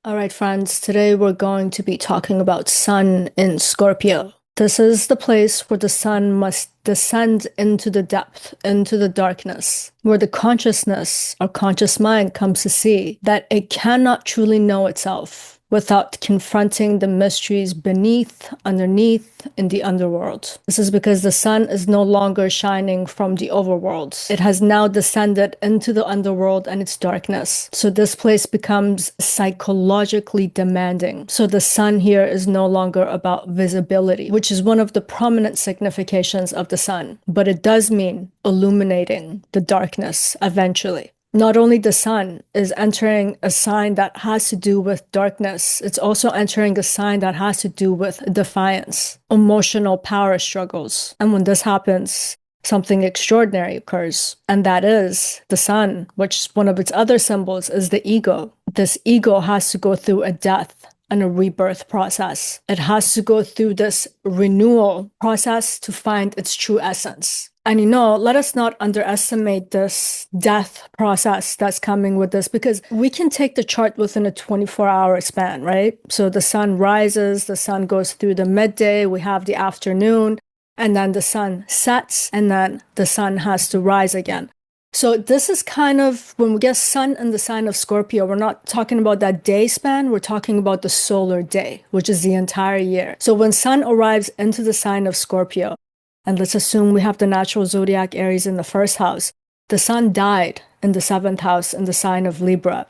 All right, friends, today we're going to be talking about Sun in Scorpio. This is the place where the sun must descend into the depth, into the darkness, where the consciousness or conscious mind comes to see that it cannot truly know itself without confronting the mysteries beneath, underneath, in the underworld. This is because the sun is no longer shining from the overworld. It has now descended into the underworld and its darkness. So this place becomes psychologically demanding. So the sun here is no longer about visibility, which is one of the prominent significations of the sun. But it does mean illuminating the darkness eventually. Not only the sun is entering a sign that has to do with darkness, it's also entering a sign that has to do with defiance, emotional power struggles. And when this happens, something extraordinary occurs. And that is the sun, which one of its other symbols is the ego. This ego has to go through a death and a rebirth process. It has to go through this renewal process to find its true essence. And let us not underestimate this death process that's coming with this, because we can take the chart within a 24-hour span, right? So the sun rises, the sun goes through the midday, we have the afternoon, and then the sun sets, and then the sun has to rise again. So this is kind of, when we get sun in the sign of Scorpio, we're not talking about that day span, we're talking about the solar day, which is the entire year. So when sun arrives into the sign of Scorpio, and let's assume we have the natural zodiac Aries in the first house, the sun died in the seventh house in the sign of Libra.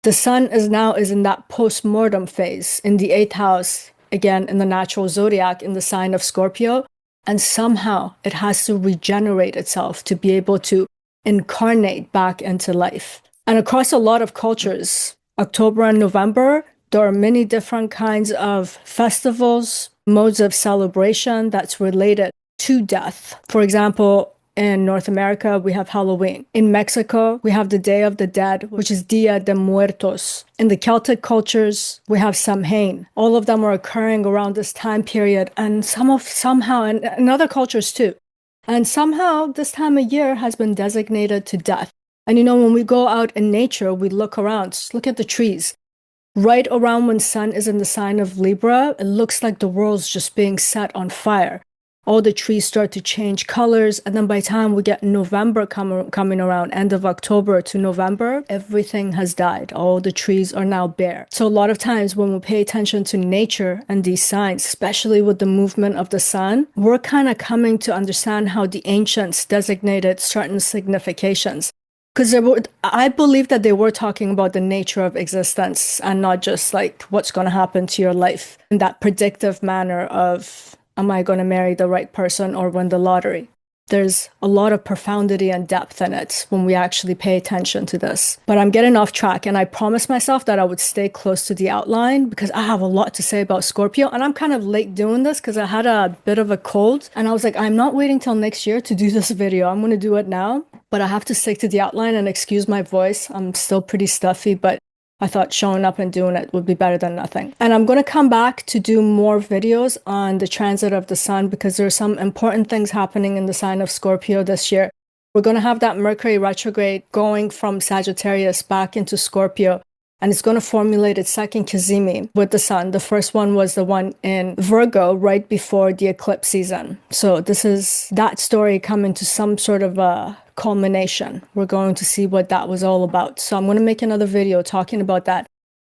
The sun is in that post-mortem phase in the eighth house, again in the natural zodiac in the sign of Scorpio, and somehow it has to regenerate itself to be able to incarnate back into life. And across a lot of cultures, October and November, there are many different kinds of festivals, modes of celebration that's related to death. For example, in North America, we have Halloween. In Mexico, we have the Day of the Dead, which is Dia de Muertos. In the Celtic cultures, we have Samhain. All of them are occurring around this time period, and somehow, and in other cultures too. And somehow, this time of year has been designated to death. And when we go out in nature, we look around, just look at the trees. Right around when sun is in the sign of Libra, it looks like the world's just being set on fire. All the trees start to change colors, and then by the time we get November coming around, end of October to November, everything has died. All the trees are now bare. So a lot of times when we pay attention to nature and these signs, especially with the movement of the sun, we're kind of coming to understand how the ancients designated certain significations. Because I believe that they were talking about the nature of existence and not just like what's going to happen to your life in that predictive manner of, am I going to marry the right person or win the lottery? There's a lot of profundity and depth in it when we actually pay attention to this. But I'm getting off track, and I promised myself that I would stay close to the outline because I have a lot to say about Scorpio, and I'm kind of late doing this because I had a bit of a cold, and I was like, I'm not waiting till next year to do this video. I'm going to do it now, but I have to stick to the outline, and excuse my voice. I'm still pretty stuffy, but I thought showing up and doing it would be better than nothing. And I'm going to come back to do more videos on the transit of the sun because there are some important things happening in the sign of Scorpio this year. We're going to have that Mercury retrograde going from Sagittarius back into Scorpio, and it's going to formulate its second cazimi with the sun. The first one was the one in Virgo right before the eclipse season. So this is that story coming to some sort of a culmination. We're going to see what that was all about. So I'm going to make another video talking about that.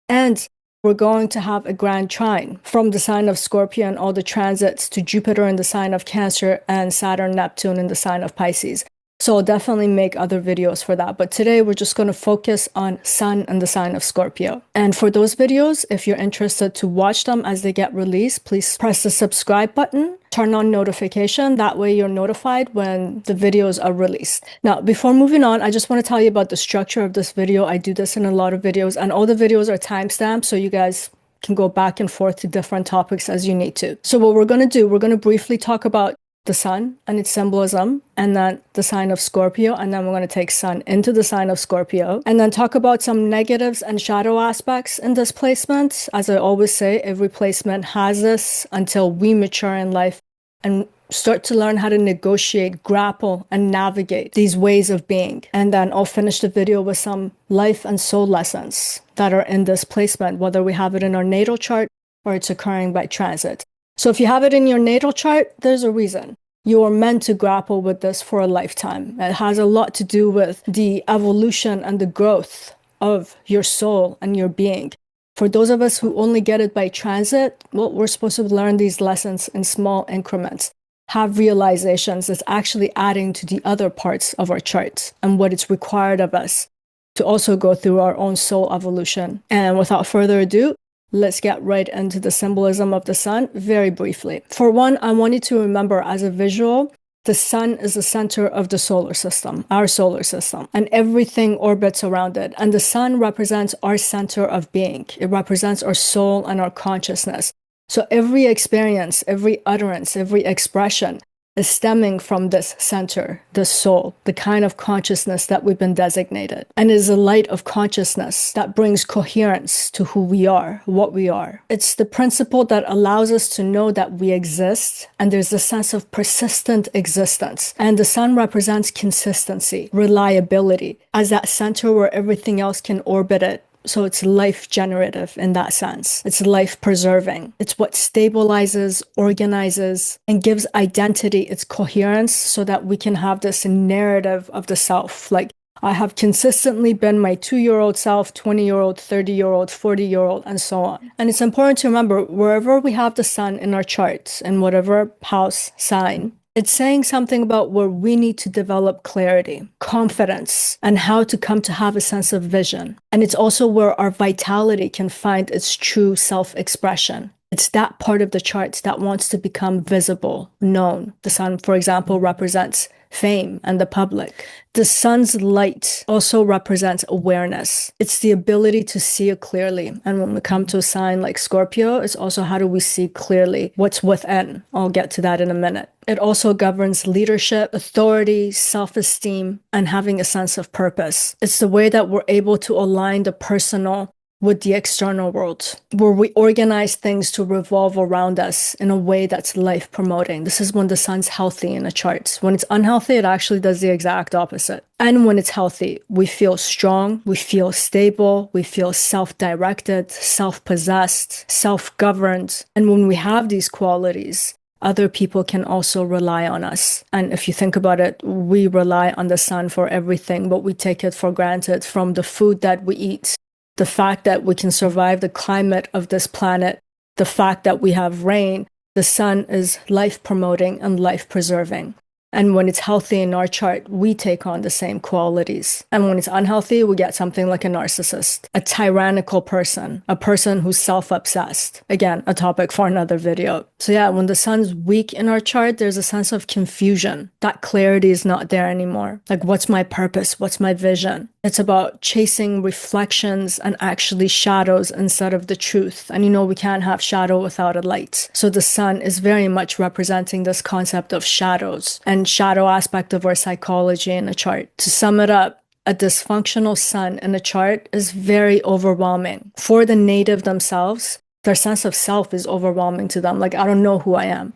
And we're going to have a grand trine from the sign of Scorpio and all the transits to Jupiter in the sign of Cancer and Saturn, Neptune in the sign of Pisces. So I'll definitely make other videos for that. But today we're just going to focus on sun and the sign of Scorpio. And for those videos, if you're interested to watch them as they get released, please press the subscribe button, turn on notification. That way you're notified when the videos are released. Now, before moving on, I just want to tell you about the structure of this video. I do this in a lot of videos, and all the videos are timestamped, so you guys can go back and forth to different topics as you need to. So what we're going to do, we're going to briefly talk about the sun and its symbolism, and then the sign of Scorpio, and then we're going to take sun into the sign of Scorpio, and then talk about some negatives and shadow aspects in this placement. As I always say, every placement has this until we mature in life and start to learn how to negotiate, grapple, and navigate these ways of being. And then I'll finish the video with some life and soul lessons that are in this placement, whether we have it in our natal chart or it's occurring by transit. So if you have it in your natal chart, there's a reason. You are meant to grapple with this for a lifetime. It has a lot to do with the evolution and the growth of your soul and your being. For those of us who only get it by transit, well, we're supposed to learn these lessons in small increments, have realizations that's actually adding to the other parts of our charts and what it's required of us to also go through our own soul evolution. And without further ado, let's get right into the symbolism of the sun very briefly. For one, I want you to remember as a visual, the sun is the center of the solar system, our solar system, and everything orbits around it. And the sun represents our center of being. It represents our soul and our consciousness. So every experience, every utterance, every expression is stemming from this center, this soul, the kind of consciousness that we've been designated. And it is a light of consciousness that brings coherence to who we are, what we are. It's the principle that allows us to know that we exist, and there's a sense of persistent existence. And the sun represents consistency, reliability, as that center where everything else can orbit it. So it's life generative in that sense. It's life preserving. It's what stabilizes, organizes, and gives identity its coherence so that we can have this narrative of the self. Like, I have consistently been my 2-year-old self, 20-year-old, 30-year-old, 40-year-old, and so on. And it's important to remember, wherever we have the sun in our charts, in whatever house, sign, it's saying something about where we need to develop clarity, confidence, and how to come to have a sense of vision. And it's also where our vitality can find its true self-expression. It's that part of the charts that wants to become visible, known. The sun, for example, represents fame and the public. The sun's light also represents awareness. It's the ability to see it clearly. And when we come to a sign like Scorpio, it's also how do we see clearly what's within. I'll get to that in a minute. It also governs leadership, authority, self-esteem, and having a sense of purpose. It's the way that we're able to align the personal with the external world, where we organize things to revolve around us in a way that's life promoting. This is when the sun's healthy in a chart. When it's unhealthy, it actually does the exact opposite. And when it's healthy, we feel strong, we feel stable, we feel self-directed, self-possessed, self-governed. And when we have these qualities, other people can also rely on us. And if you think about it, we rely on the sun for everything, but we take it for granted, from the food that we eat, the fact that we can survive the climate of this planet, the fact that we have rain. The sun is life promoting and life preserving. And when it's healthy in our chart, we take on the same qualities. And when it's unhealthy, we get something like a narcissist, a tyrannical person, a person who's self-obsessed. Again, a topic for another video. So yeah, when the sun's weak in our chart, there's a sense of confusion. That clarity is not there anymore. Like, what's my purpose? What's my vision? It's about chasing reflections and actually shadows instead of the truth. And we can't have shadow without a light. So the sun is very much representing this concept of shadows and shadow aspect of our psychology in a chart. To sum it up, a dysfunctional sun in a chart is very overwhelming. For the native themselves, their sense of self is overwhelming to them. Like, I don't know who I am.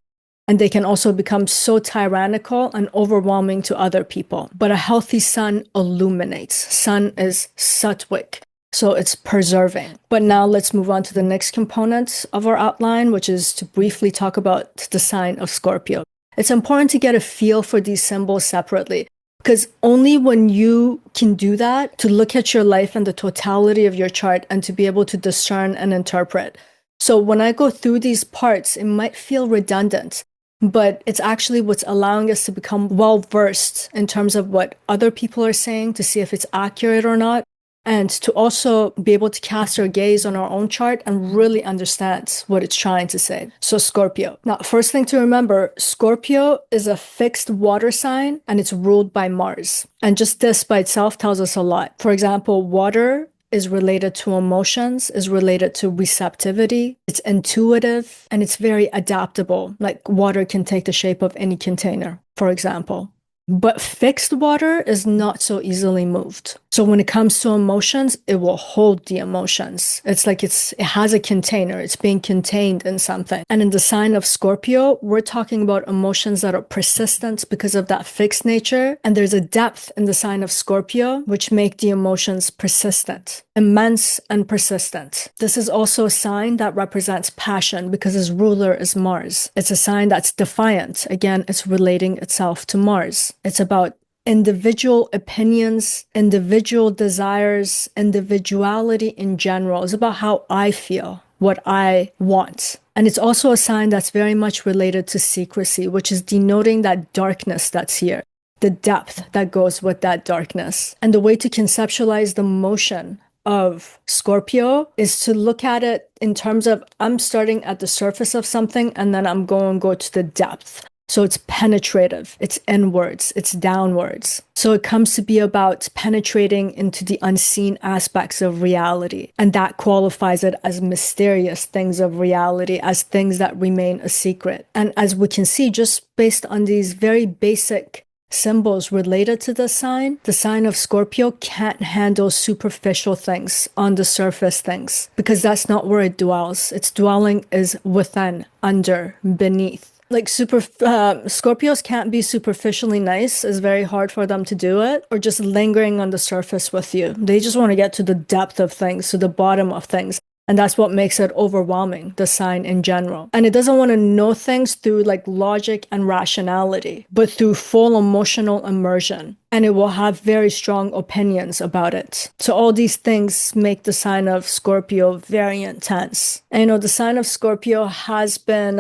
And they can also become so tyrannical and overwhelming to other people. But a healthy sun illuminates. Sun is sattvic, so it's preserving. But now let's move on to the next component of our outline, which is to briefly talk about the sign of Scorpio. It's important to get a feel for these symbols separately, because only when you can do that, to look at your life and the totality of your chart and to be able to discern and interpret. So when I go through these parts, it might feel redundant, but it's actually what's allowing us to become well-versed in terms of what other people are saying, to see if it's accurate or not, and to also be able to cast our gaze on our own chart and really understand what it's trying to say. So Scorpio. Now, first thing to remember, Scorpio is a fixed water sign and it's ruled by Mars. And just this by itself tells us a lot. For example, water is related to emotions, is related to receptivity, it's intuitive, and it's very adaptable. Like, water can take the shape of any container, for example. But fixed water is not so easily moved. So when it comes to emotions, it will hold the emotions. It's like it has a container. It's being contained in something. And in the sign of Scorpio, we're talking about emotions that are persistent because of that fixed nature. And there's a depth in the sign of Scorpio, which make the emotions persistent. immense and persistent. This is also a sign that represents passion because its ruler is Mars. It's a sign that's defiant. Again, it's relating itself to Mars. It's about individual opinions, individual desires, individuality in general. It's about how I feel, what I want. And it's also a sign that's very much related to secrecy, which is denoting that darkness that's here, the depth that goes with that darkness. And the way to conceptualize the motion of Scorpio is to look at it in terms of I'm starting at the surface of something and then I'm going to go to the depth. So it's penetrative, it's inwards, it's downwards. So it comes to be about penetrating into the unseen aspects of reality. And that qualifies it as mysterious things of reality, as things that remain a secret. And as we can see, just based on these very basic symbols related to the sign of Scorpio can't handle superficial things, on the surface things, because that's not where it dwells. Its dwelling is within, under, beneath. Like Scorpios can't be superficially nice. It's very hard for them to do it, or just lingering on the surface with you. They just want to get to the depth of things, to the bottom of things. And that's what makes it overwhelming, the sign in general. And it doesn't want to know things through like logic and rationality, but through full emotional immersion. And it will have very strong opinions about it. So all these things make the sign of Scorpio very intense. And the sign of Scorpio has been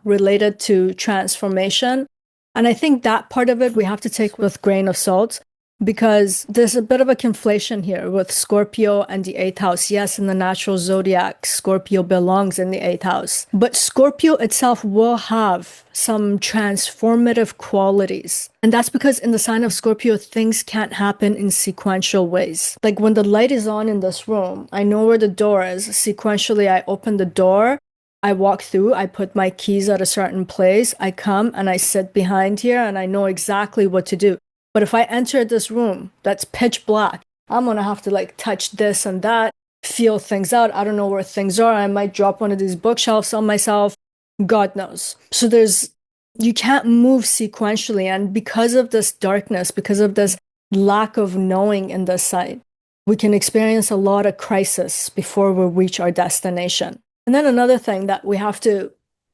related to transformation. And I think that part of it we have to take with a grain of salt, because there's a bit of a conflation here with Scorpio and the 8th house. Yes, in the natural zodiac, Scorpio belongs in the 8th house. But Scorpio itself will have some transformative qualities. And that's because in the sign of Scorpio, things can't happen in sequential ways. Like when the light is on in this room, I know where the door is. Sequentially, I open the door, I walk through, I put my keys at a certain place, I come and I sit behind here and I know exactly what to do. But if I enter this room that's pitch black, I'm going to have to like touch this and that, feel things out. I don't know where things are. I might drop one of these bookshelves on myself. God knows. So you can't move sequentially. And because of this darkness, because of this lack of knowing in this side, we can experience a lot of crisis before we reach our destination. And then another thing that we have to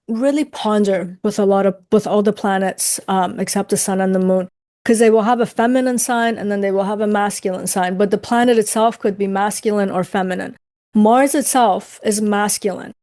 really ponder with all the planets, except the sun and the moon, because they will have a feminine sign and then they will have a masculine sign. But the planet itself could be masculine or feminine. Mars itself is masculine,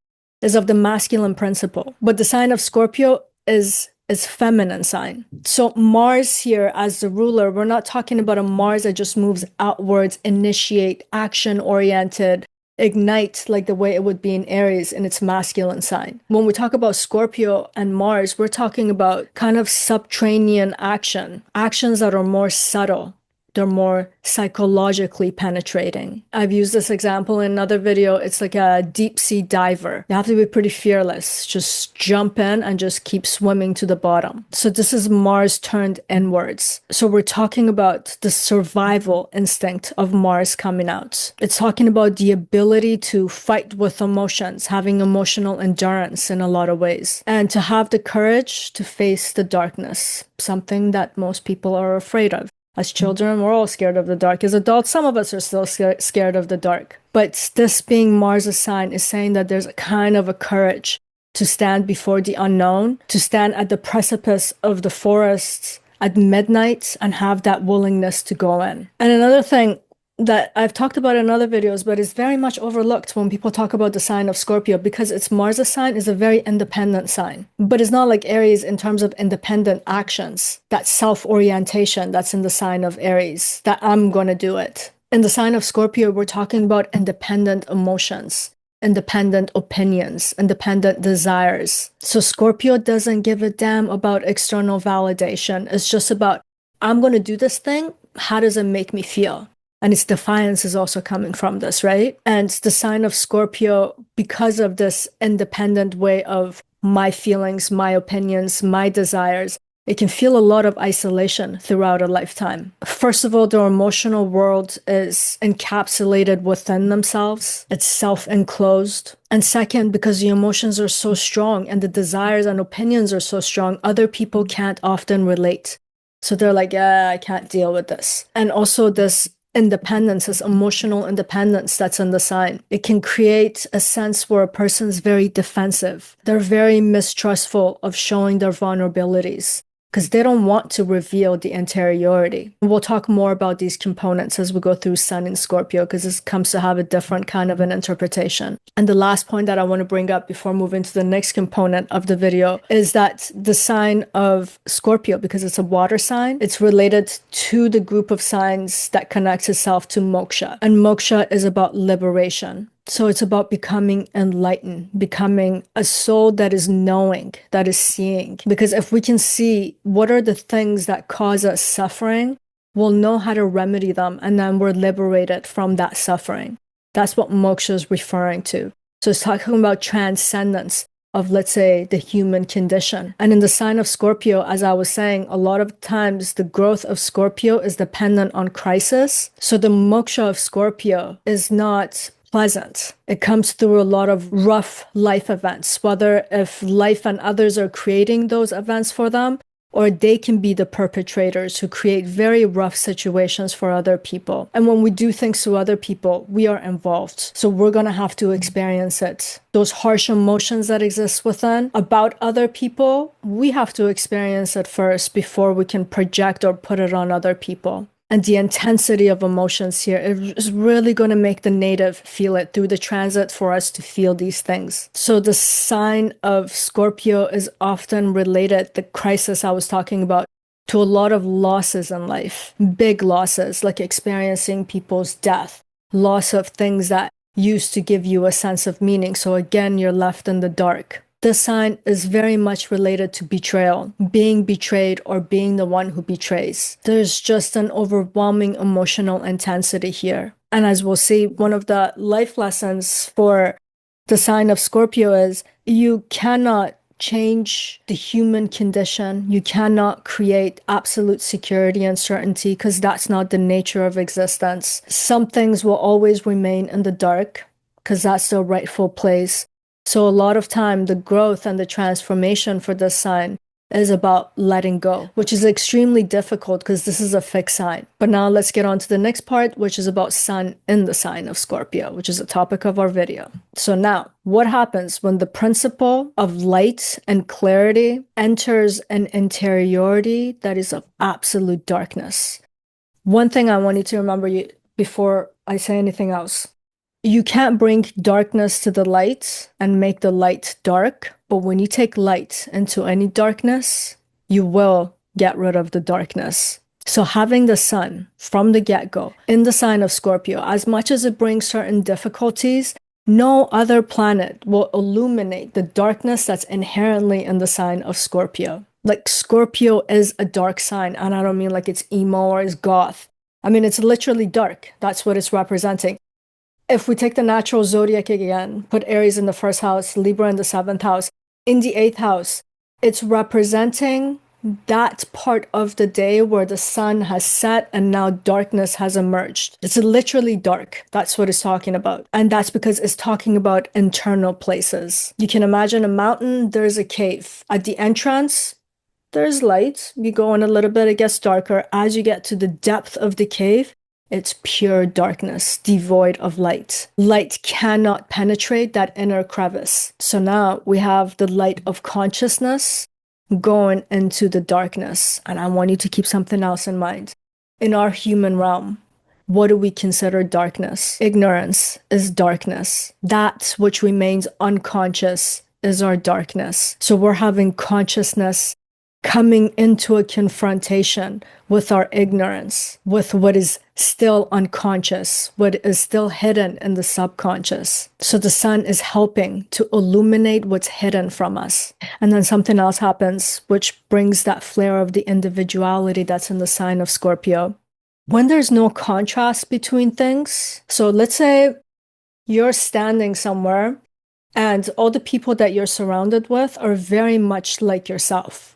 is of the masculine principle. But the sign of Scorpio is feminine sign. So Mars here as the ruler, we're not talking about a Mars that just moves outwards, initiate, action-oriented, ignite like the way it would be in Aries in its masculine sign. When we talk about Scorpio and Mars, we're talking about kind of subterranean actions that are more subtle. They're more psychologically penetrating. I've used this example in another video. It's like a deep sea diver. You have to be pretty fearless. Just jump in and just keep swimming to the bottom. So this is Mars turned inwards. So we're talking about the survival instinct of Mars coming out. It's talking about the ability to fight with emotions, having emotional endurance in a lot of ways, and to have the courage to face the darkness, something that most people are afraid of. As children, we're all scared of the dark. As adults, some of us are still scared of the dark. But this being Mars' sign is saying that there's a kind of a courage to stand before the unknown, to stand at the precipice of the forests at midnight and have that willingness to go in. And another thing that I've talked about in other videos, but is very much overlooked when people talk about the sign of Scorpio, because it's Mars' sign is a very independent sign. But it's not like Aries in terms of independent actions, that self-orientation that's in the sign of Aries, that I'm going to do it. In the sign of Scorpio, we're talking about independent emotions, independent opinions, independent desires. So Scorpio doesn't give a damn about external validation. It's just about, I'm going to do this thing. How does it make me feel? And its defiance is also coming from this, right? And the sign of Scorpio, because of this independent way of my feelings, my opinions, my desires, it can feel a lot of isolation throughout a lifetime. First of all, their emotional world is encapsulated within themselves. It's self-enclosed. And second, because the emotions are so strong and the desires and opinions are so strong, other people can't often relate. So they're like, I can't deal with this. And also this independence, this emotional independence that's in the sign. It can create a sense where a person's very defensive. They're very mistrustful of showing their vulnerabilities because they don't want to reveal the interiority. We'll talk more about these components as we go through Sun in Scorpio, because this comes to have a different kind of an interpretation. And the last point that I want to bring up before moving to the next component of the video is that the sign of Scorpio, because it's a water sign, it's related to the group of signs that connects itself to Moksha. And Moksha is about liberation. So it's about becoming enlightened, becoming a soul that is knowing, that is seeing. Because if we can see what are the things that cause us suffering, we'll know how to remedy them, and then we're liberated from that suffering. That's what moksha is referring to. So it's talking about transcendence of, let's say, the human condition. And in the sign of Scorpio, as I was saying, a lot of times the growth of Scorpio is dependent on crisis. So the moksha of Scorpio is not pleasant. It comes through a lot of rough life events, whether if life and others are creating those events for them, or they can be the perpetrators who create very rough situations for other people. And when we do things to other people, we are involved. So we're going to have to experience it. Those harsh emotions that exist within about other people, we have to experience it first before we can project or put it on other people. And the intensity of emotions here is really going to make the native feel it through the transit for us to feel these things. So the sign of Scorpio is often related, the crisis I was talking about, to a lot of losses in life. Big losses, like experiencing people's death, loss of things that used to give you a sense of meaning. So again, you're left in the dark. This sign is very much related to betrayal, being betrayed or being the one who betrays. There's just an overwhelming emotional intensity here. And as we'll see, one of the life lessons for the sign of Scorpio is you cannot change the human condition. You cannot create absolute security and certainty because that's not the nature of existence. Some things will always remain in the dark because that's their rightful place. So a lot of time, the growth and the transformation for this sign is about letting go, which is extremely difficult because this is a fixed sign. But now let's get on to the next part, which is about Sun in the sign of Scorpio, which is the topic of our video. So now, what happens when the principle of light and clarity enters an interiority that is of absolute darkness? One thing I want you to remember before I say anything else. You can't bring darkness to the light and make the light dark, but when you take light into any darkness, you will get rid of the darkness. So having the sun from the get-go in the sign of Scorpio, as much as it brings certain difficulties, no other planet will illuminate the darkness that's inherently in the sign of Scorpio. Like Scorpio is a dark sign, and I don't mean like it's emo or it's goth. I mean, it's literally dark. That's what it's representing. If we take the natural zodiac again, put Aries in the first house, Libra in the seventh house, in the eighth house, it's representing that part of the day where the sun has set and now darkness has emerged. It's literally dark. That's what it's talking about. And that's because it's talking about internal places. You can imagine a mountain, there's a cave. At the entrance, there's light. You go in a little bit, it gets darker. As you get to the depth of the cave, it's pure darkness, devoid of light. Light cannot penetrate that inner crevice. So now we have the light of consciousness going into the darkness. And I want you to keep something else in mind. In our human realm, what do we consider darkness? Ignorance is darkness. That which remains unconscious is our darkness. So we're having consciousness coming into a confrontation with our ignorance, with what is still unconscious, what is still hidden in the subconscious. So the sun is helping to illuminate what's hidden from us. And then something else happens, which brings that flare of the individuality that's in the sign of Scorpio. When there's no contrast between things, so let's say you're standing somewhere and all the people that you're surrounded with are very much like yourself.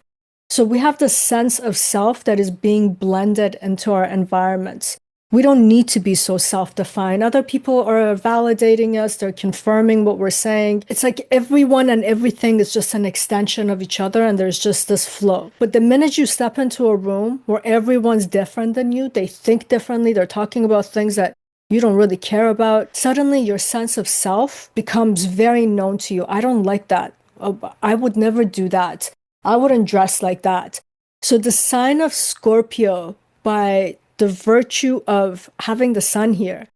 So we have this sense of self that is being blended into our environments. We don't need to be so self-defined. Other people are validating us, they're confirming what we're saying. It's like everyone and everything is just an extension of each other, and there's just this flow. But the minute you step into a room where everyone's different than you, they think differently, they're talking about things that you don't really care about, suddenly your sense of self becomes very known to you. I don't like that. I would never do that. I wouldn't dress like that. So the sign of Scorpio, by the virtue of having the sun here,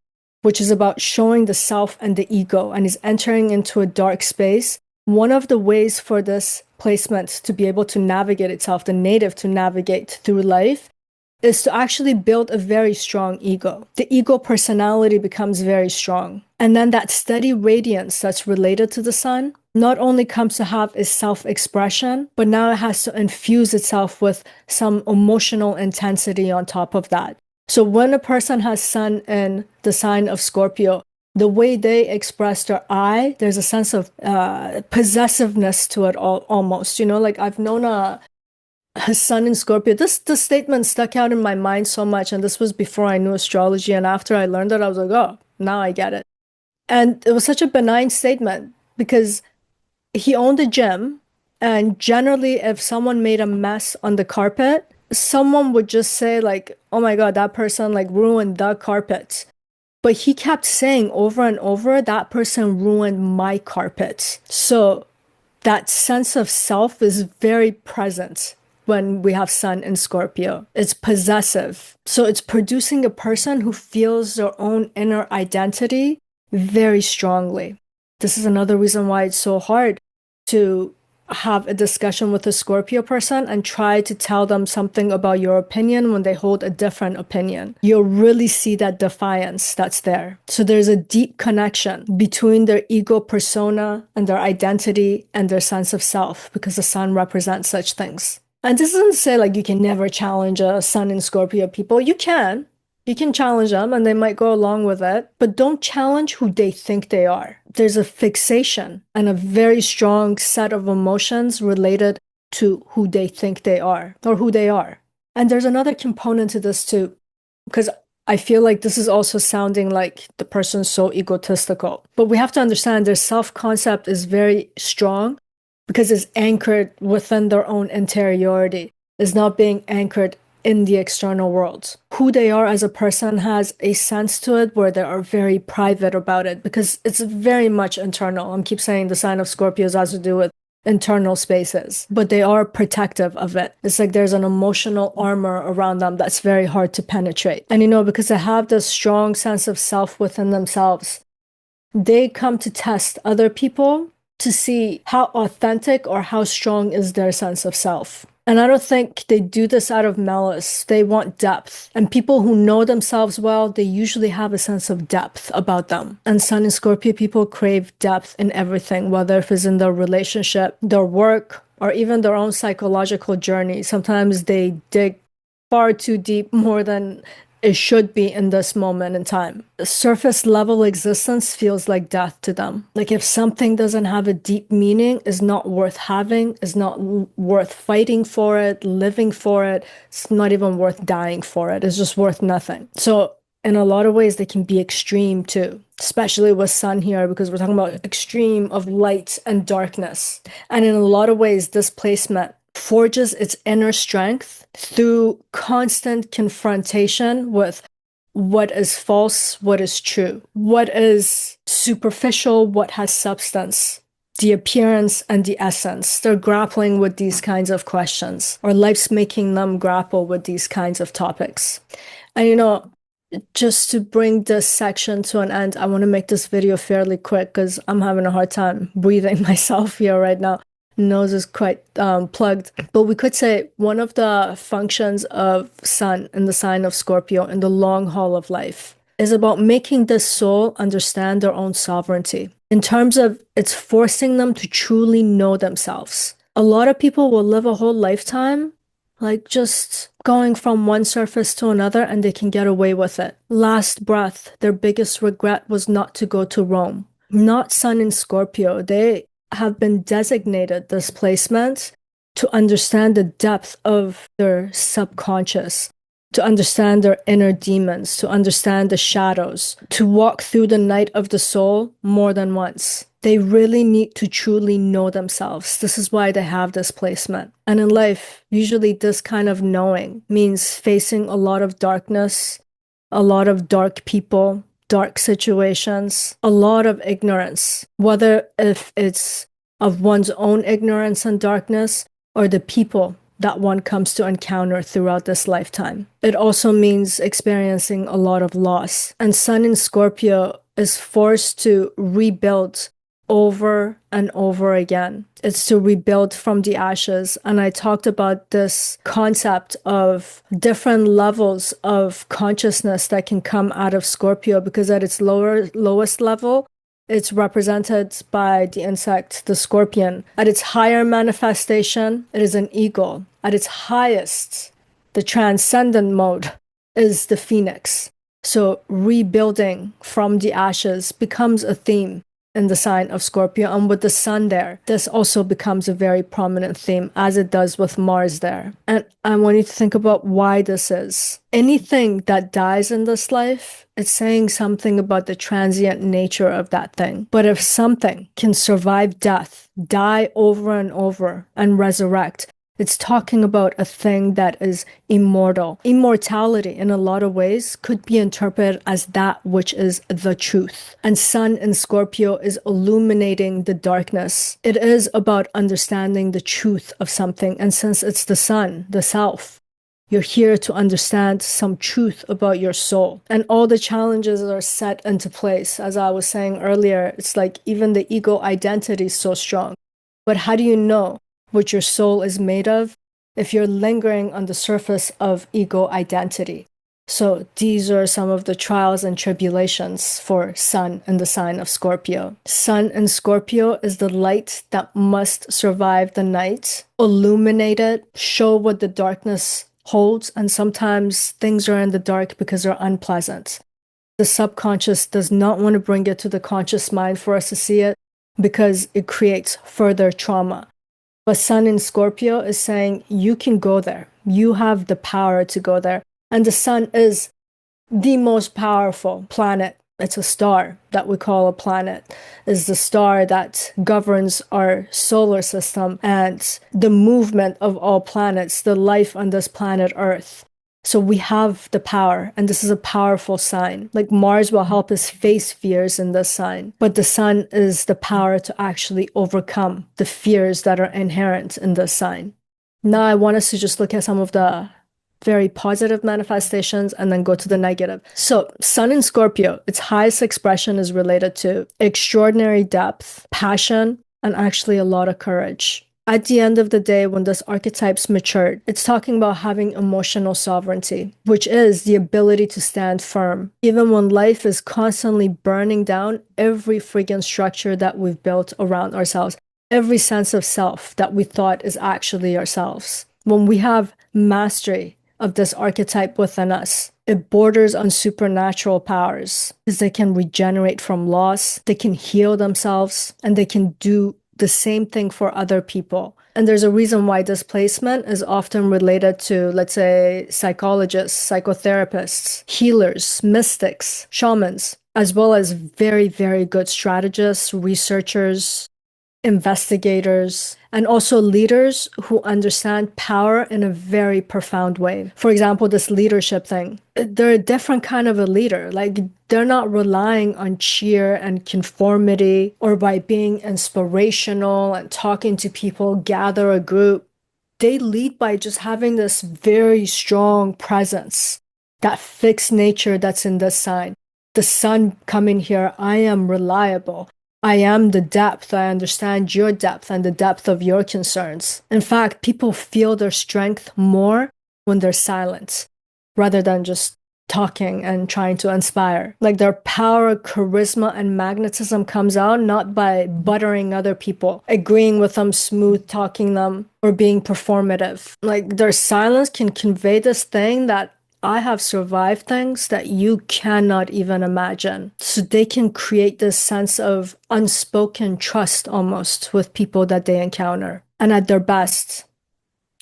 which is about showing the self and the ego and is entering into a dark space, one of the ways for this placement to be able to navigate itself, the native to navigate through life, is to actually build a very strong ego. The ego personality becomes very strong. And then that steady radiance that's related to the sun not only comes to have its self-expression, but now it has to infuse itself with some emotional intensity on top of that. So when a person has sun in the sign of Scorpio, the way they express their I, there's a sense of possessiveness to it almost. Like I've known his sun in Scorpio. This statement stuck out in my mind so much, and this was before I knew astrology. And after I learned it, I was like, oh, now I get it. And it was such a benign statement because he owned a gym, and generally, if someone made a mess on the carpet, someone would just say like, "Oh my God, that person like ruined the carpet." But he kept saying over and over, "That person ruined my carpet." So that sense of self is very present when we have sun in Scorpio. It's possessive. So it's producing a person who feels their own inner identity very strongly. This is another reason why it's so hard to have a discussion with a Scorpio person and try to tell them something about your opinion when they hold a different opinion. You'll really see that defiance that's there. So there's a deep connection between their ego persona and their identity and their sense of self, because the sun represents such things. And this doesn't say like you can never challenge a sun in Scorpio people. You can. You can challenge them and they might go along with it, but don't challenge who they think they are. There's a fixation and a very strong set of emotions related to who they think they are or who they are. And there's another component to this too, because I feel like this is also sounding like the person's so egotistical. But we have to understand their self-concept is very strong because it's anchored within their own interiority. It's not being anchored in the external world. Who they are as a person has a sense to it where they are very private about it because it's very much internal. I keep saying the sign of Scorpios has to do with internal spaces, but they are protective of it. It's like there's an emotional armor around them that's very hard to penetrate. And because they have this strong sense of self within themselves, they come to test other people to see how authentic or how strong is their sense of self. And I don't think they do this out of malice. They want depth. And people who know themselves well, they usually have a sense of depth about them. And Sun and Scorpio people crave depth in everything, whether if it's in their relationship, their work, or even their own psychological journey. Sometimes they dig far too deep, more than it should be in this moment in time. Surface level existence feels like death to them. Like if something doesn't have a deep meaning, is not worth having, is not worth fighting for it, living for it, it's not even worth dying for it. It's just worth nothing. So in a lot of ways, they can be extreme too, especially with Sun here, because we're talking about extreme of light and darkness. And in a lot of ways, this placement forges its inner strength through constant confrontation with what is false, what is true, what is superficial, what has substance, the appearance and the essence. They're grappling with these kinds of questions, or life's making them grapple with these kinds of topics. And just to bring this section to an end, I want to make this video fairly quick because I'm having a hard time breathing myself here right now. Nose is quite plugged. But we could say one of the functions of Sun in the sign of Scorpio in the long haul of life is about making the soul understand their own sovereignty. In terms of it's forcing them to truly know themselves. A lot of people will live a whole lifetime like just going from one surface to another and they can get away with it. Last breath, their biggest regret was not to go to Rome. Not Sun in Scorpio. They have been designated this placement to understand the depth of their subconscious, to understand their inner demons, to understand the shadows, to walk through the night of the soul more than once. They really need to truly know themselves. This is why they have this placement. And in life, usually this kind of knowing means facing a lot of darkness, a lot of dark people, dark situations, a lot of ignorance, whether if it's of one's own ignorance and darkness or the people that one comes to encounter throughout this lifetime. It also means experiencing a lot of loss. And Sun in Scorpio is forced to rebuild over and over again. It's to rebuild from the ashes. And I talked about this concept of different levels of consciousness that can come out of Scorpio, because at its lowest level, it's represented by the insect, the scorpion. At its higher manifestation, it is an eagle. At its highest, the transcendent mode is the phoenix. So rebuilding from the ashes becomes a theme in the sign of Scorpio. And with the sun there, this also becomes a very prominent theme, as it does with Mars there. And I want you to think about why this is. Anything that dies in this life, it's saying something about the transient nature of that thing. But if something can survive death, die over and over, and resurrect, it's talking about a thing that is immortal. Immortality, in a lot of ways, could be interpreted as that which is the truth. And Sun in Scorpio is illuminating the darkness. It is about understanding the truth of something. And since it's the sun, the self, you're here to understand some truth about your soul. And all the challenges are set into place. As I was saying earlier, it's like even the ego identity is so strong. But how do you know what your soul is made of if you're lingering on the surface of ego identity? So these are some of the trials and tribulations for Sun in the sign of Scorpio. Sun in Scorpio is the light that must survive the night, illuminate it, show what the darkness holds, and sometimes things are in the dark because they're unpleasant. The subconscious does not want to bring it to the conscious mind for us to see it because it creates further trauma. But Sun in Scorpio is saying you can go there. You have the power to go there. And the sun is the most powerful planet. It's a star that we call a planet. It's the star that governs our solar system and the movement of all planets, the life on this planet Earth. So we have the power, and this is a powerful sign. Like Mars will help us face fears in this sign, but the sun is the power to actually overcome the fears that are inherent in this sign. Now I want us to just look at some of the very positive manifestations and then go to the negative. So Sun in Scorpio, its highest expression is related to extraordinary depth, passion, and actually a lot of courage. At the end of the day, when this archetype's matured, it's talking about having emotional sovereignty, which is the ability to stand firm, even when life is constantly burning down every friggin' structure that we've built around ourselves, every sense of self that we thought is actually ourselves. When we have mastery of this archetype within us, it borders on supernatural powers, because they can regenerate from loss, they can heal themselves, and they can do the same thing for other people. And there's a reason why this placement is often related to, let's say, psychologists, psychotherapists, healers, mystics, shamans, as well as very, very good strategists, researchers, investigators, and also leaders who understand power in a very profound way. For example, this leadership thing, they're a different kind of a leader. Like, they're not relying on cheer and conformity or by being inspirational and talking to people, gather a group. They lead by just having this very strong presence, that fixed nature that's in this sign. The sun coming here, I am reliable. I am the depth. I understand your depth and the depth of your concerns. In fact, people feel their strength more when they're silent rather than just talking and trying to inspire. Like, their power, charisma, and magnetism comes out not by buttering other people, agreeing with them, smooth talking them, or being performative. Like, their silence can convey this thing that I have survived things that you cannot even imagine. So they can create this sense of unspoken trust almost with people that they encounter. And at their best,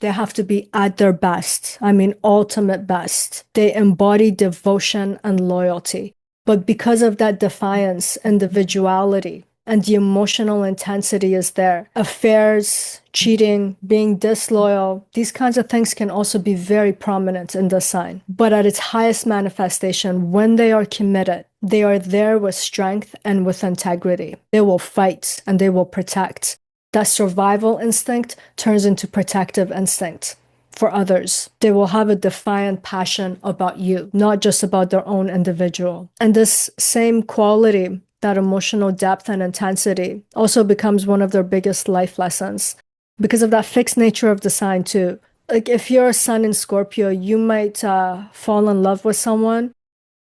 They have to be at their best. I mean, ultimate best. They embody devotion and loyalty. But because of that defiance, individuality, and the emotional intensity is there. Affairs, cheating, being disloyal, these kinds of things can also be very prominent in the sign. But at its highest manifestation, when they are committed, they are there with strength and with integrity. They will fight and they will protect. That survival instinct turns into protective instinct for others. They will have a defiant passion about you, not just about their own individual. And this same quality, that emotional depth and intensity, also becomes one of their biggest life lessons because of that fixed nature of the sign too. Like if you're a sun in Scorpio, you might fall in love with someone.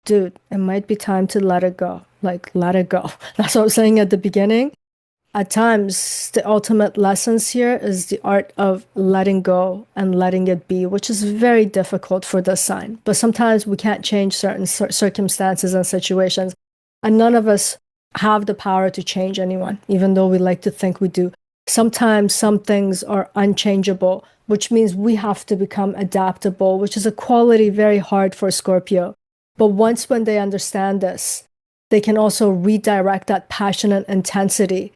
Dude, it might be time to let it go. Like, let it go. That's what I was saying at the beginning. At times, the ultimate lessons here is the art of letting go and letting it be, which is very difficult for this sign. But sometimes we can't change certain circumstances and situations. And none of us have the power to change anyone, even though we like to think we do. Sometimes some things are unchangeable, which means we have to become adaptable, which is a quality very hard for Scorpio. But once when they understand this, they can also redirect that passionate intensity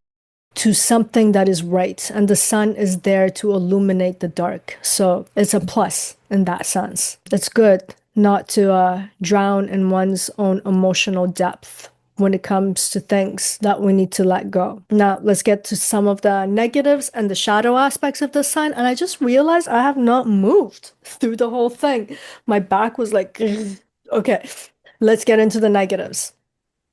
to something that is right. And the sun is there to illuminate the dark. So it's a plus in that sense. It's good not to drown in one's own emotional depth when it comes to things that we need to let go. Now, let's get to some of the negatives and the shadow aspects of this sign. And I just realized I have not moved through the whole thing. My back was like, okay, let's get into the negatives.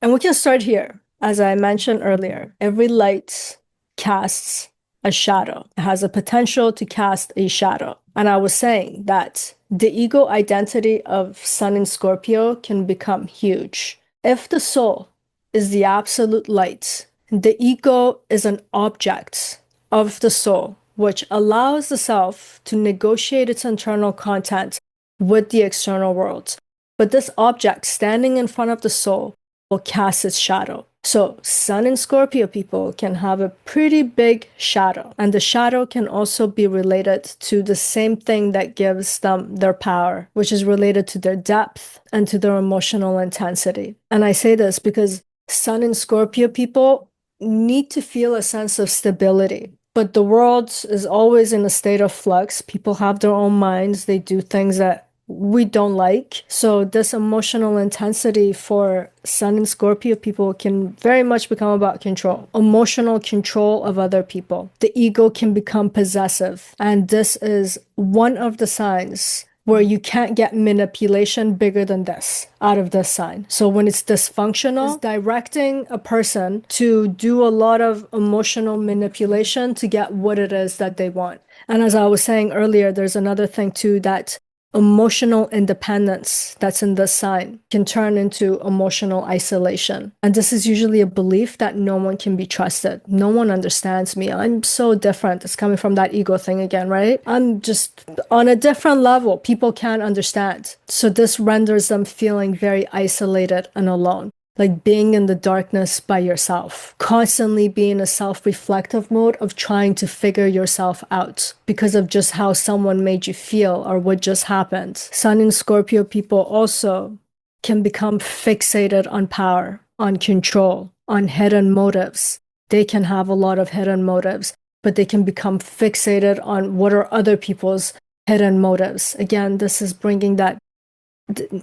And we can start here. As I mentioned earlier, every light casts a shadow. It has a potential to cast a shadow. And I was saying that the ego identity of Sun in Scorpio can become huge. If the soul is the absolute light, the ego is an object of the soul, which allows the self to negotiate its internal content with the external world. But this object standing in front of the soul will cast its shadow. So Sun in Scorpio people can have a pretty big shadow. And the shadow can also be related to the same thing that gives them their power, which is related to their depth and to their emotional intensity. And I say this because Sun in Scorpio people need to feel a sense of stability. But the world is always in a state of flux. People have their own minds. They do things that we don't like. So this emotional intensity for Sun and Scorpio people can very much become about control, emotional control of other people. The ego can become possessive. And this is one of the signs where you can't get manipulation bigger than this out of this sign. So when it's dysfunctional, it's directing a person to do a lot of emotional manipulation to get what it is that they want. And as I was saying earlier, there's another thing too, that emotional independence that's in this sign can turn into emotional isolation. And this is usually a belief that no one can be trusted. No one understands me. I'm so different. It's coming from that ego thing again, right? I'm just on a different level. People can't understand. So this renders them feeling very isolated and alone. Like being in the darkness by yourself, constantly being in a self-reflective mode of trying to figure yourself out because of just how someone made you feel or what just happened. Sun in Scorpio people also can become fixated on power, on control, on hidden motives. They can have a lot of hidden motives, but they can become fixated on what are other people's hidden motives. Again, this is bringing that,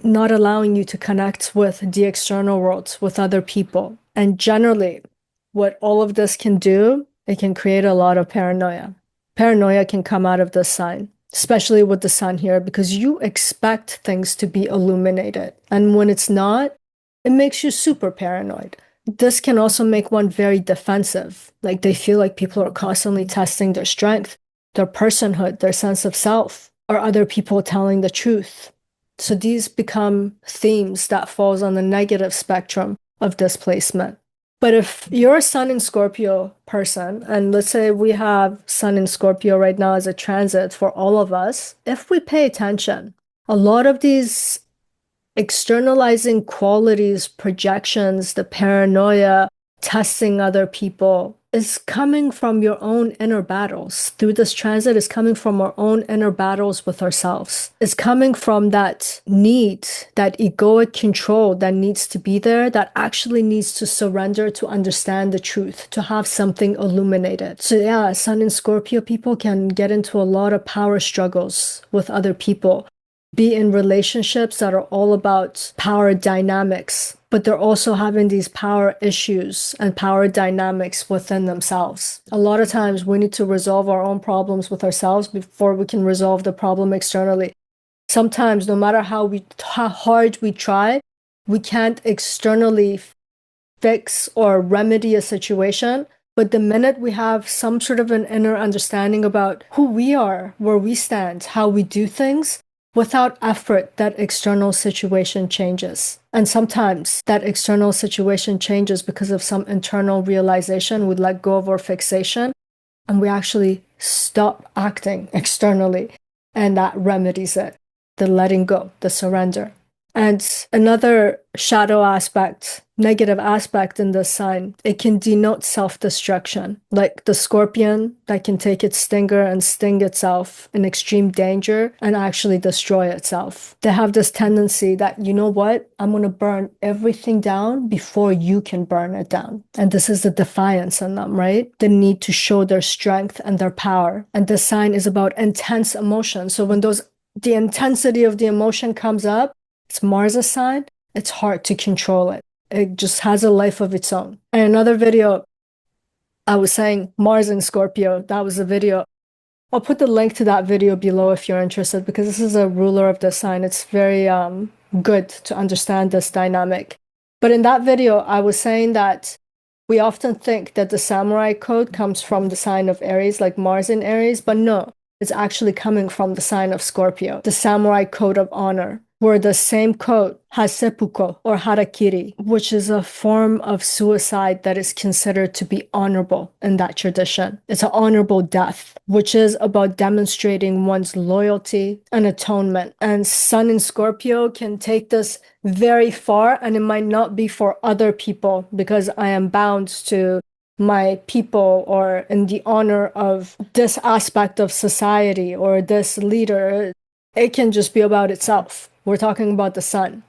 not allowing you to connect with the external world, with other people. And generally, what all of this can do, it can create a lot of paranoia. Paranoia can come out of this sign, especially with the sun here, because you expect things to be illuminated. And when it's not, it makes you super paranoid. This can also make one very defensive. Like they feel like people are constantly testing their strength, their personhood, their sense of self, or other people telling the truth. So these become themes that falls on the negative spectrum of displacement. But if you're a Sun in Scorpio person, and let's say we have Sun in Scorpio right now as a transit for all of us, if we pay attention, a lot of these externalizing qualities, projections, the paranoia, testing other people, is coming from your own inner battles. Through this transit is coming from our own inner battles with ourselves. It's coming from that need, that egoic control that needs to be there, that actually needs to surrender to understand the truth, to have something illuminated. So yeah, Sun and Scorpio people can get into a lot of power struggles with other people, be in relationships that are all about power dynamics, but they're also having these power issues and power dynamics within themselves. A lot of times we need to resolve our own problems with ourselves before we can resolve the problem externally. Sometimes, no matter how hard we try, we can't externally fix or remedy a situation. But the minute we have some sort of an inner understanding about who we are, where we stand, how we do things, without effort, that external situation changes. And sometimes that external situation changes because of some internal realization. We let go of our fixation and we actually stop acting externally. And that remedies it. The letting go, the surrender. And another shadow aspect, negative aspect in this sign, it can denote self-destruction. Like the scorpion that can take its stinger and sting itself in extreme danger and actually destroy itself. They have this tendency that, you know what, I'm going to burn everything down before you can burn it down. And this is the defiance in them, right? The need to show their strength and their power. And this sign is about intense emotion. So when the intensity of the emotion comes up, it's Mars' sign, it's hard to control it. It just has a life of its own. In another video, I was saying Mars and Scorpio, that was a video. I'll put the link to that video below if you're interested, because this is a ruler of the sign. It's very good to understand this dynamic. But in that video, I was saying that we often think that the samurai code comes from the sign of Aries, like Mars in Aries, but no, it's actually coming from the sign of Scorpio, the samurai code of honor, where the same code has seppuku or harakiri, which is a form of suicide that is considered to be honorable in that tradition. It's an honorable death, which is about demonstrating one's loyalty and atonement. And Sun in Scorpio can take this very far, and it might not be for other people because I am bound to my people or in the honor of this aspect of society or this leader. It can just be about itself. We're talking about the sun.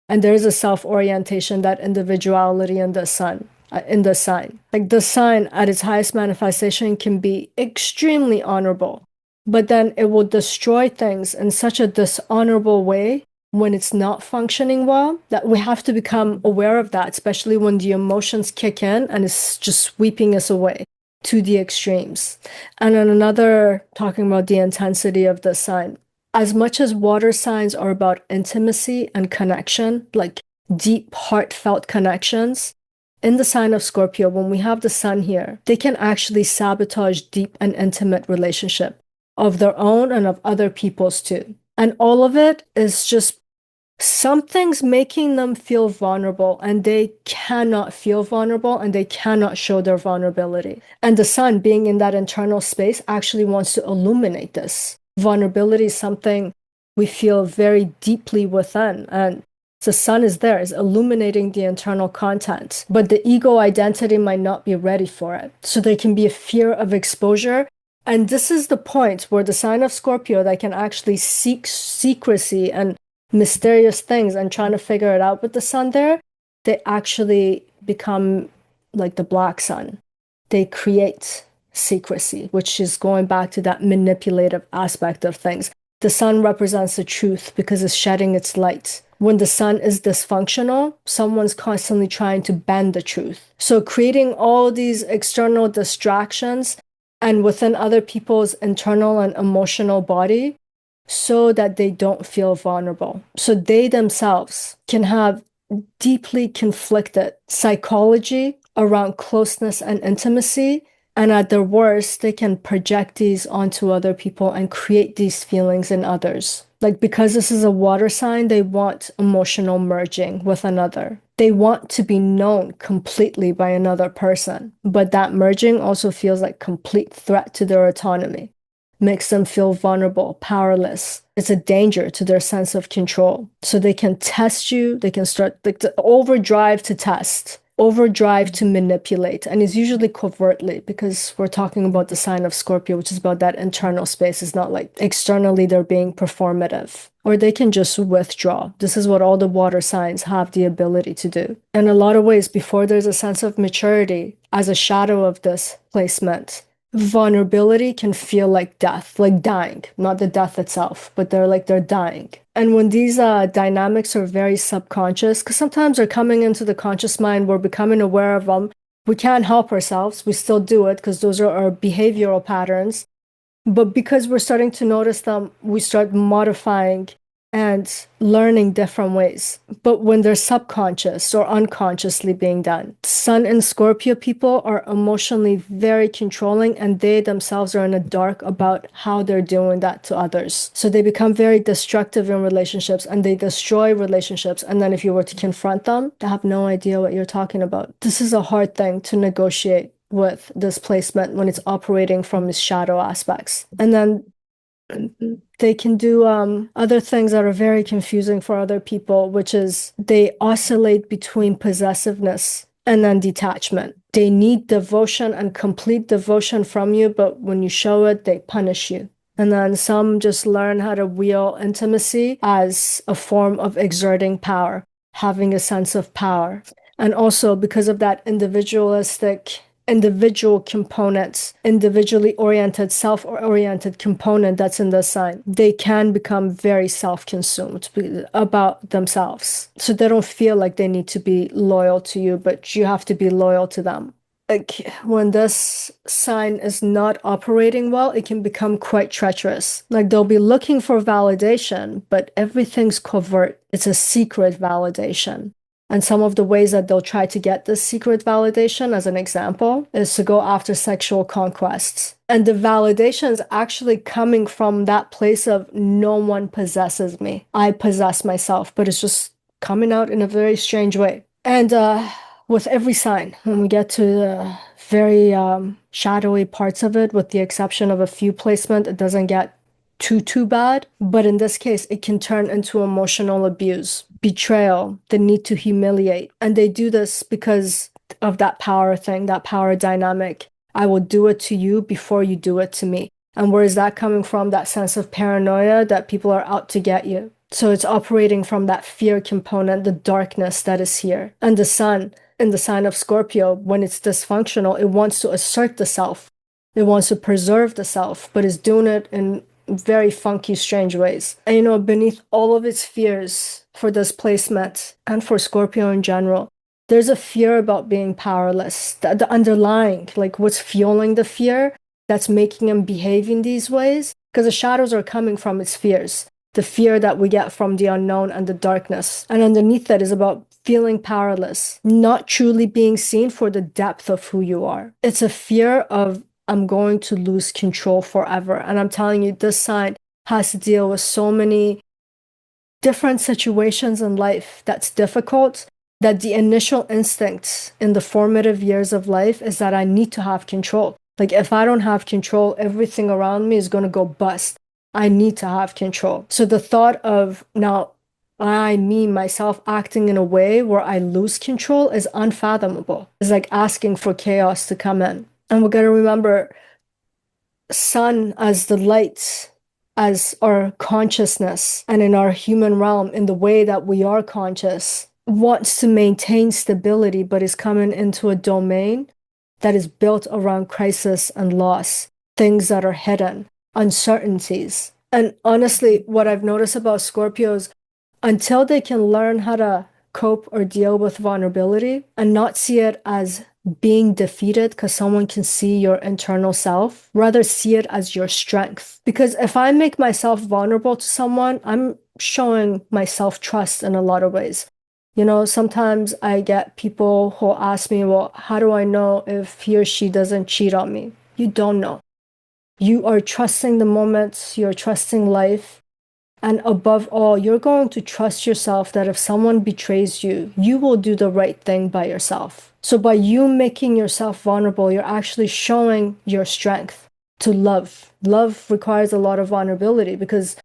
And there is a self-orientation, that individuality in the sun, in the sign. Like the sign at its highest manifestation can be extremely honorable, but then it will destroy things in such a dishonorable way when it's not functioning well, that we have to become aware of that, especially when the emotions kick in and it's just sweeping us away to the extremes. And then another, talking about the intensity of the sign. As much as water signs are about intimacy and connection, like deep, heartfelt connections, in the sign of Scorpio, when we have the sun here, they can actually sabotage deep and intimate relationship of their own and of other people's too. And all of it is just something's making them feel vulnerable, and they cannot feel vulnerable and they cannot show their vulnerability. And the sun, being in that internal space, actually wants to illuminate this. Vulnerability is something we feel very deeply within, and the sun is there, is illuminating the internal content, but the ego identity might not be ready for it. So there can be a fear of exposure. And this is the point where the sign of Scorpio that can actually seek secrecy and mysterious things and trying to figure it out with the sun there, they actually become like the black sun. They create secrecy, which is going back to that manipulative aspect of things. The sun represents the truth because it's shedding its light. When the sun is dysfunctional, someone's constantly trying to bend the truth. So creating all these external distractions and within other people's internal and emotional body so that they don't feel vulnerable. So they themselves can have deeply conflicted psychology around closeness and intimacy. And at their worst, they can project these onto other people and create these feelings in others. Like, because this is a water sign, they want emotional merging with another. They want to be known completely by another person. But that merging also feels like complete threat to their autonomy. Makes them feel vulnerable, powerless. It's a danger to their sense of control. So they can test you, they can start like the overdrive to test. overdrive to manipulate, and it's usually covertly because we're talking about the sign of Scorpio, which is about that internal space. It's not like externally they're being performative, or they can just withdraw. This is what all the water signs have the ability to do. In a lot of ways, before there's a sense of maturity as a shadow of this placement, vulnerability can feel like death, like dying, not the death itself, but they're dying. And when these dynamics are very subconscious, because sometimes they're coming into the conscious mind, we're becoming aware of them. We can't help ourselves. We still do it because those are our behavioral patterns. But because we're starting to notice them, we start modifying and learning different ways. But when they're subconscious or unconsciously being done, Sun and Scorpio people are emotionally very controlling, and they themselves are in the dark about how they're doing that to others. So they become very destructive in relationships, and they destroy relationships. And then if you were to confront them, they have no idea what you're talking about. This is a hard thing to negotiate with this placement when it's operating from its shadow aspects. And then they can do other things that are very confusing for other people, which is they oscillate between possessiveness and then detachment. They need devotion and complete devotion from you, but when you show it, they punish you. And then some just learn how to wield intimacy as a form of exerting power, having a sense of power. And also because of that individual components, individually oriented, self-oriented component that's in the sign, they can become very self-consumed about themselves. So they don't feel like they need to be loyal to you, but you have to be loyal to them. Like when this sign is not operating well, it can become quite treacherous. Like they'll be looking for validation, but everything's covert. It's a secret validation. And some of the ways that they'll try to get this secret validation, as an example, is to go after sexual conquests. And the validation is actually coming from that place of no one possesses me. I possess myself, but it's just coming out in a very strange way. And with every sign, when we get to the very shadowy parts of it, with the exception of a few placement, it doesn't get too bad. But in this case, it can turn into emotional abuse, betrayal, the need to humiliate. And they do this because of that power thing, that power dynamic. I will do it to you before you do it to me. And where is that coming from? That sense of paranoia that people are out to get you. So it's operating from that fear component, the darkness that is here. And the sun in the sign of Scorpio, when it's dysfunctional, it wants to assert the self. It wants to preserve the self, but it's doing it in very funky, strange ways. And beneath all of its fears for this placement and for Scorpio in general, there's a fear about being powerless. The underlying, like what's fueling the fear that's making him behave in these ways, because the shadows are coming from its fears. The fear that we get from the unknown and the darkness. And underneath that is about feeling powerless, not truly being seen for the depth of who you are. It's a fear of I'm going to lose control forever. And I'm telling you, this sign has to deal with so many different situations in life that's difficult, that the initial instinct in the formative years of life is that I need to have control. Like if I don't have control, everything around me is going to go bust. I need to have control. So the thought of now myself acting in a way where I lose control is unfathomable. It's like asking for chaos to come in. And we got to remember sun as the light, as our consciousness, and in our human realm, in the way that we are conscious, wants to maintain stability, but is coming into a domain that is built around crisis and loss, things that are hidden, uncertainties. And honestly, what I've noticed about Scorpios, until they can learn how to cope or deal with vulnerability and not see it as being defeated because someone can see your internal self, rather see it as your strength. Because if I make myself vulnerable to someone, I'm showing my self-trust in a lot of ways. Sometimes I get people who ask me, well, how do I know if he or she doesn't cheat on me? You don't know. You are trusting the moment, you're trusting life. And above all, you're going to trust yourself that if someone betrays you, you will do the right thing by yourself. So by you making yourself vulnerable, you're actually showing your strength to love. Love requires a lot of vulnerability because,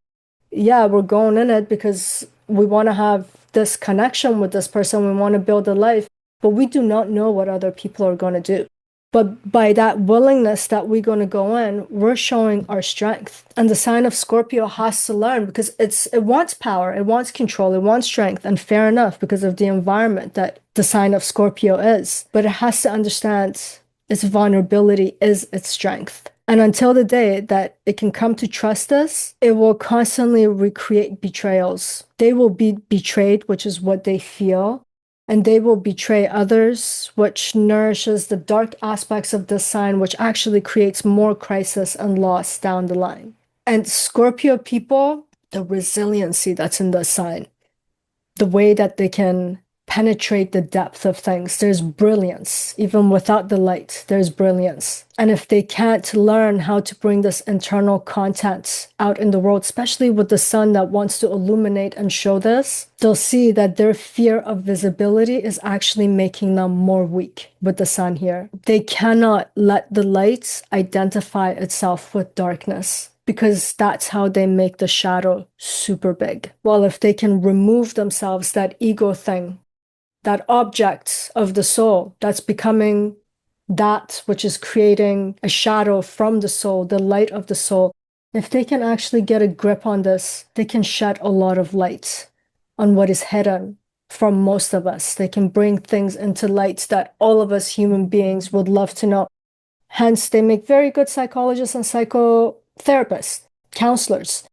yeah, we're going in it because we want to have this connection with this person. We want to build a life. but we do not know what other people are going to do. But by that willingness that we're going to go in, we're showing our strength. And the sign of Scorpio has to learn because it wants power, it wants control, it wants strength, and fair enough because of the environment that the sign of Scorpio is. But it has to understand its vulnerability is its strength. And until the day that it can come to trust us, it will constantly recreate betrayals. They will be betrayed, which is what they feel, and they will betray others, which nourishes the dark aspects of this sign, which actually creates more crisis and loss down the line. And Scorpio people, the resiliency that's in the sign, the way that they can penetrate the depth of things. There's brilliance. Even without the light, there's brilliance. And if they can't learn how to bring this internal content out in the world, especially with the sun that wants to illuminate and show this, they'll see that their fear of visibility is actually making them more weak with the sun here. They cannot let the light identify itself with darkness, because that's how they make the shadow super big. Well, if they can remove themselves that ego thing, that object of the soul that's becoming that which is creating a shadow from the soul, the light of the soul, if they can actually get a grip on this, they can shed a lot of light on what is hidden from most of us. They can bring things into light that all of us human beings would love to know. Hence, they make very good psychologists and psychotherapists, counselors.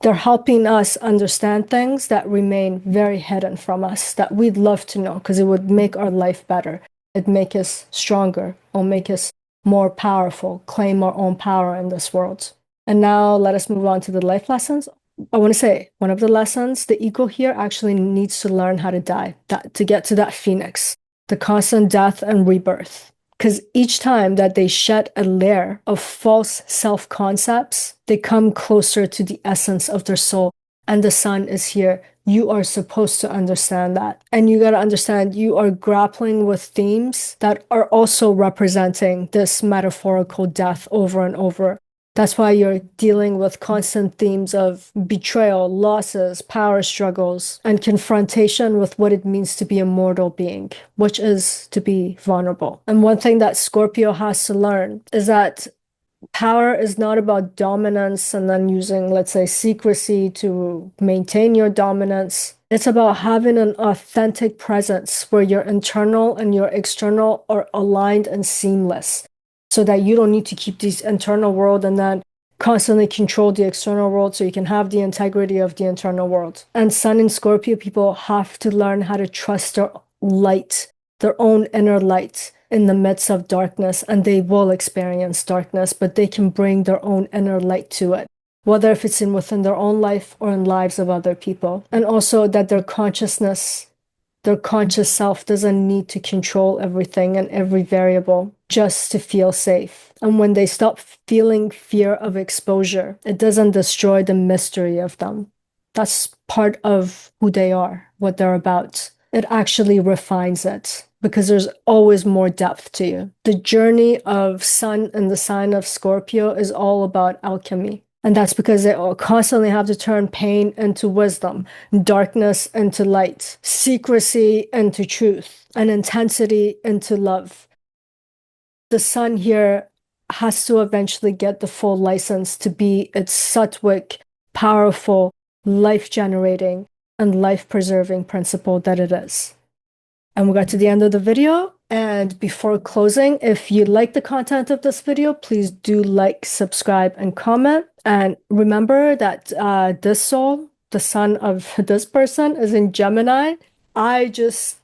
They're helping us understand things that remain very hidden from us that we'd love to know because it would make our life better. It'd make us stronger or make us more powerful, claim our own power in this world. And now let us move on to the life lessons. I want to say one of the lessons, the ego here actually needs to learn how to die, to get to that phoenix, the constant death and rebirth. Because each time that they shed a layer of false self-concepts, they come closer to the essence of their soul. And the sun is here. You are supposed to understand that. And you got to understand you are grappling with themes that are also representing this metaphorical death over and over. That's why you're dealing with constant themes of betrayal, losses, power struggles, and confrontation with what it means to be a mortal being, which is to be vulnerable. And one thing that Scorpio has to learn is that power is not about dominance and then using, let's say, secrecy to maintain your dominance. It's about having an authentic presence where your internal and your external are aligned and seamless, so that you don't need to keep this internal world and then constantly control the external world so you can have the integrity of the internal world. And Sun and Scorpio people have to learn how to trust their light, their own inner light in the midst of darkness, and they will experience darkness, but they can bring their own inner light to it, whether if it's within their own life or in lives of other people. And also that their consciousness, their conscious self doesn't need to control everything and every variable just to feel safe. And when they stop feeling fear of exposure, it doesn't destroy the mystery of them. That's part of who they are, what they're about. It actually refines it because there's always more depth to you. The journey of Sun and the sign of Scorpio is all about alchemy. And that's because they all constantly have to turn pain into wisdom, darkness into light, secrecy into truth, and intensity into love. The sun here has to eventually get the full license to be its sattvic, powerful, life-generating, and life-preserving principle that it is. And we got to the end of the video. And before closing, if you like the content of this video, please do like, subscribe, and comment. And remember that this soul, the sun of this person, is in Gemini. I just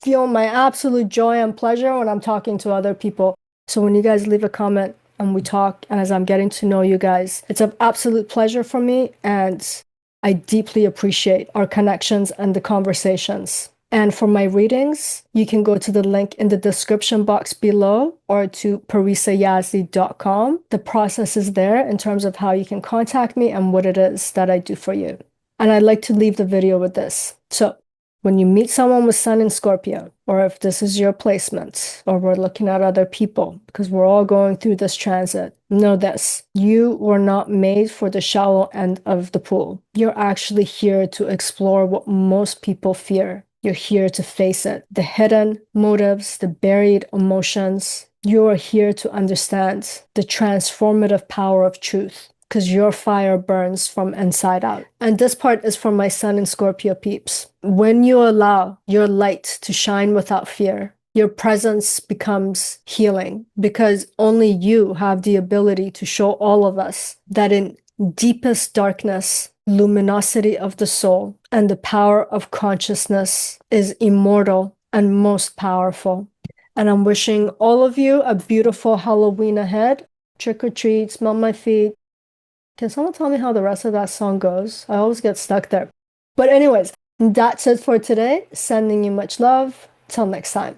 feel my absolute joy and pleasure when I'm talking to other people. So when you guys leave a comment and we talk, and as I'm getting to know you guys, it's an absolute pleasure for me. And I deeply appreciate our connections and the conversations. And for my readings, you can go to the link in the description box below or to parisayazdi.com. The process is there in terms of how you can contact me and what it is that I do for you. And I'd like to leave the video with this. So when you meet someone with Sun in Scorpio, or if this is your placement, or we're looking at other people, because we're all going through this transit, know this: you were not made for the shallow end of the pool. You're actually here to explore what most people fear. You're here to face it. The hidden motives, the buried emotions. You are here to understand the transformative power of truth because your fire burns from inside out. And this part is for my Sun and Scorpio peeps. When you allow your light to shine without fear, your presence becomes healing because only you have the ability to show all of us that in deepest darkness, luminosity of the soul and the power of consciousness is immortal and most powerful. And I'm wishing all of you a beautiful Halloween ahead. Trick or treat, smell my feet. Can someone tell me how the rest of that song goes? I always get stuck there. But anyways, that's it for today. Sending you much love. Till next time.